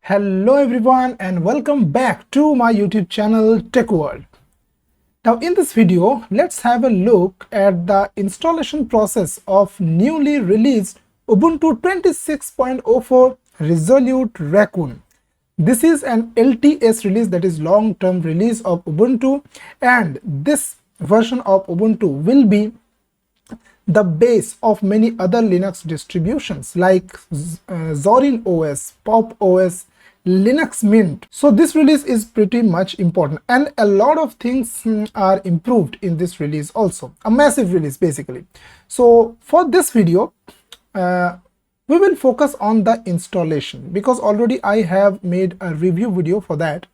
Hello everyone and welcome back to my YouTube channel TechWorld. Now in this video, let's have a look at the installation process of newly released Ubuntu 26.04 Resolute Raccoon. This is an LTS release, that is long-term release of Ubuntu, and this version of Ubuntu will be the base of many other Linux distributions like Zorin OS, Pop OS, Linux Mint. So this release is pretty much important, and a lot of things are improved in this release also. A massive release basically. So for this video, we will focus on the installation because already I have made a review video for that.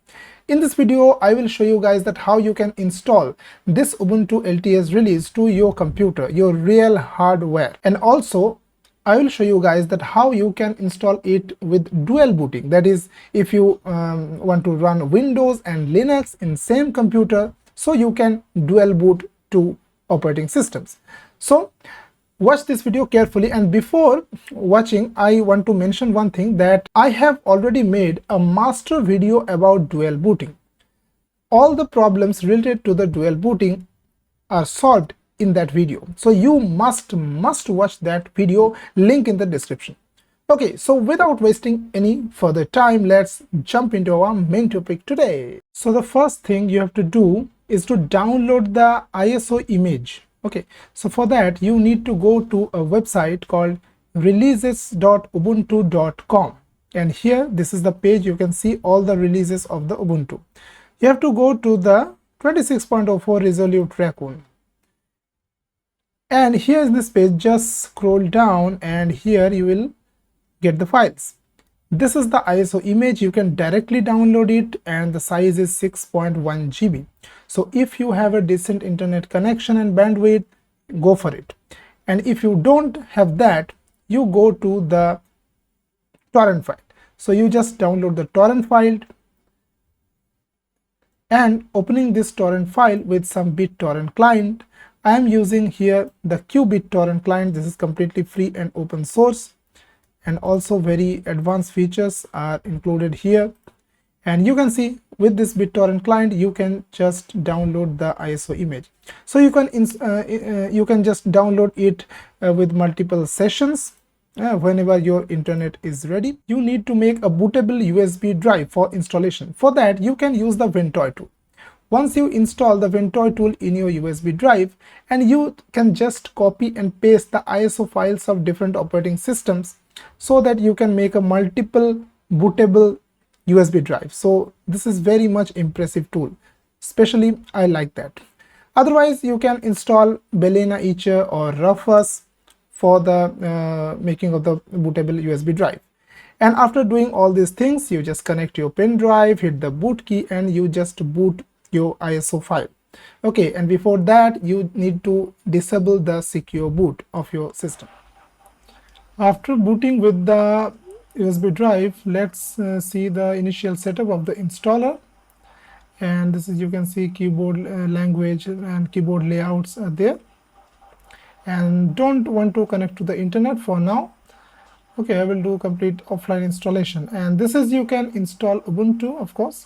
In this video, I will show you guys that how you can install this Ubuntu LTS release to your computer, your real hardware. And also, I will show you guys that how you can install it with dual booting. That is, if you want to run Windows and Linux in same computer, so you can dual boot two operating systems. So watch this video carefully, and before watching I want to mention one thing, that I have already made a master video about dual booting. All the problems related to the dual booting are solved in that video, so you must watch that video, link in the description. Okay, so without wasting any further time, let's jump into our main topic today. So the first thing you have to do is to download the ISO image. Okay, so for that you need to go to a website called releases.ubuntu.com, and here this is the page. You can see all the releases of the Ubuntu. You have to go to the 26.04 Resolute Raccoon, and here is this page. Just scroll down and here you will get the files. This is the ISO image. You can directly download it, and the size is 6.1 GB. So if you have a decent internet connection and bandwidth, go for it. And if you don't have that, you go to the torrent file. So you just download the torrent file, and opening this torrent file with some BitTorrent client. I am using here the QBitTorrent client. This is completely free and open source, and also very advanced features are included here. And you can see with this BitTorrent client you can just download the ISO image. So you can just download it with multiple sessions whenever your internet is ready. You need to make a bootable USB drive for installation. For that you can use the Ventoy tool. Once you install the Ventoy tool in your USB drive, and you can just copy and paste the ISO files of different operating systems, so that you can make a multiple bootable USB drive. So this is very much impressive tool, especially I like that. Otherwise you can install Balena Etcher or Rufus for the making of the bootable USB drive. And after doing all these things, you just connect your pen drive, hit the boot key, and you just boot your ISO file. Okay, and before that you need to disable the secure boot of your system. After booting with the USB drive, let's see the initial setup of the installer. And this is, you can see keyboard language and keyboard layouts are there, and don't want to connect to the internet for now. Okay, I will do complete offline installation. And this is, you can install Ubuntu, of course,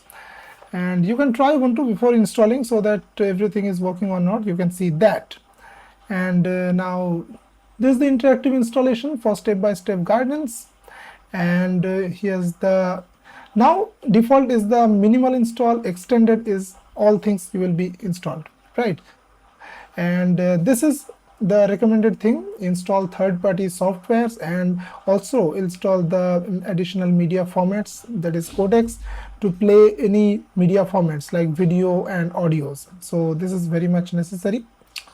and you can try Ubuntu before installing so that everything is working or not. You can see that. And now this is the interactive installation for step-by-step guidance. And here's the, now default is the minimal install, extended is all things you will be installed, right? And this is the recommended thing: install third-party softwares, and also install the additional media formats, that is codecs, to play any media formats like video and audios. So this is very much necessary,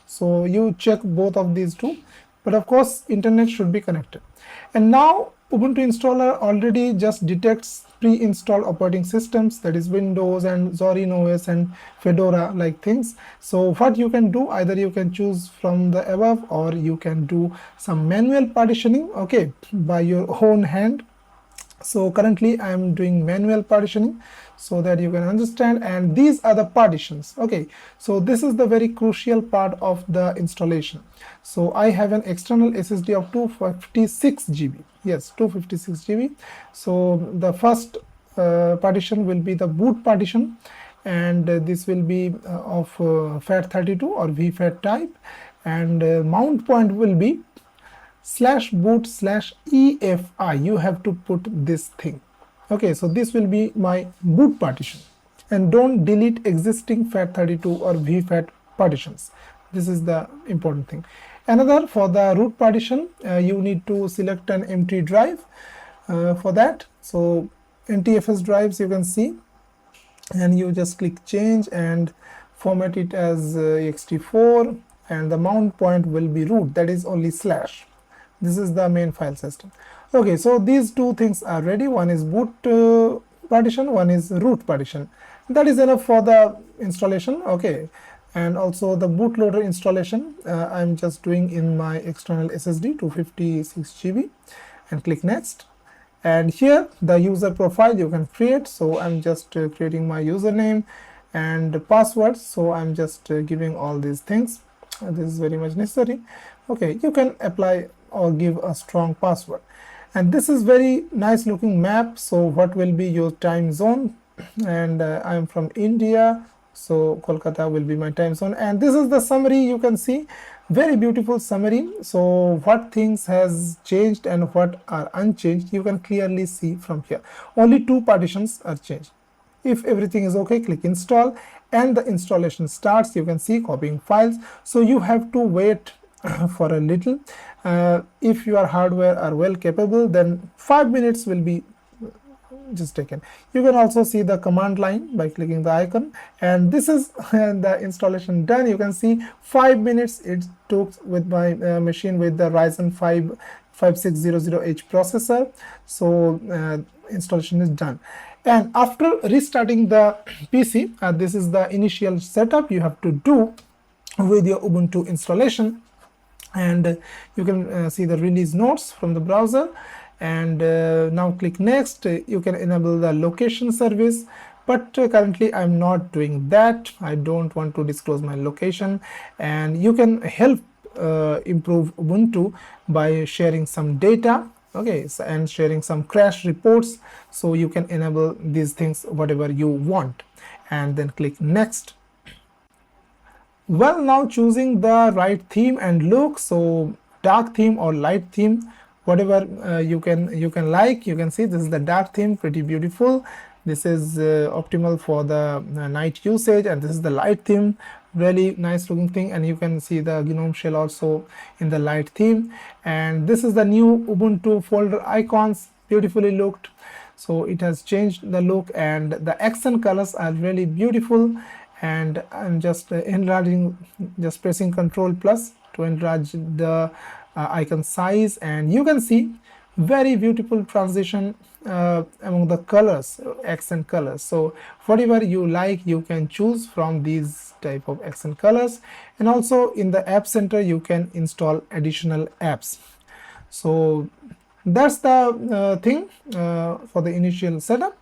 so you check both of these two, but of course internet should be connected. And now Ubuntu installer already just detects pre-installed operating systems, that is Windows and Zorin OS and Fedora like things. So what you can do, either you can choose from the above, or you can do some manual partitioning, okay, by your own hand. So currently I am doing manual partitioning so that you can understand. And these are the partitions. Okay, so this is the very crucial part of the installation. So I have an external SSD of 256 GB. Yes, 256 GB. So the first partition will be the boot partition, and this will be of FAT32 or VFAT type, and mount point will be /boot/EFI. You have to put this thing. Okay, so this will be my boot partition, and don't delete existing FAT32 or VFAT partitions. This is the important thing. Another, for the root partition, you need to select an empty drive for that. So NTFS drives you can see, and you just click change and format it as ext4, and the mount point will be root, that is only slash. This is the main file system. Okay, so these two things are ready. One is boot partition, one is root partition. That is enough for the installation. Okay, and also the bootloader installation I'm just doing in my external SSD 256 GB, and click next. And here the user profile you can create, so I'm just creating my username and password, so I'm just giving all these things. This is very much necessary. Okay, you can apply or give a strong password. And this is very nice looking map. So what will be your time zone? And I am from India, so Kolkata will be my time zone. And this is the summary, you can see, very beautiful summary. So what things has changed and what are unchanged, you can clearly see from here. Only two partitions are changed. If everything is okay, click install, and the installation starts. You can see copying files, so you have to wait for a little. If your hardware are well capable, then 5 minutes will be just taken. You can also see the command line by clicking the icon, and this is the installation done. You can see 5 minutes it took with my machine with the Ryzen 5 5600H processor. So installation is done. And after restarting the PC, this is the initial setup you have to do with your Ubuntu installation. And you can see the release notes from the browser. And now click next. You can enable the location service, but currently I'm not doing that. I don't want to disclose my location. And you can help improve Ubuntu by sharing some data, okay, and sharing some crash reports. So you can enable these things whatever you want, and then click next. Well, now choosing the right theme and look, so dark theme or light theme, whatever you can like. You can see this is the dark theme, pretty beautiful. This is optimal for the night usage, and this is the light theme, really nice looking thing. And you can see the GNOME shell also in the light theme. And this is the new Ubuntu folder icons, beautifully looked. So it has changed the look, and the accent colors are really beautiful. And I'm just enlarging, just pressing Ctrl+ to enlarge the icon size, and you can see very beautiful transition among the colors, accent colors. So whatever you like, you can choose from these type of accent colors. And also in the App Center you can install additional apps. So that's the thing for the initial setup.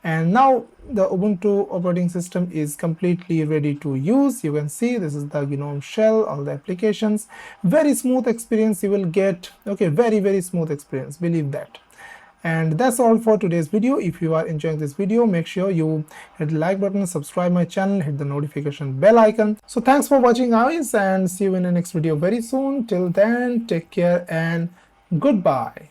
And now the Ubuntu operating system is completely ready to use. You can see this is the GNOME shell, all the applications. Very smooth experience you will get. Okay, very smooth experience, believe that. And that's all for today's video. If you are enjoying this video, make sure you hit the like button, subscribe my channel, hit the notification bell icon. So thanks for watching guys, and see you in the next video very soon. Till then, take care and goodbye.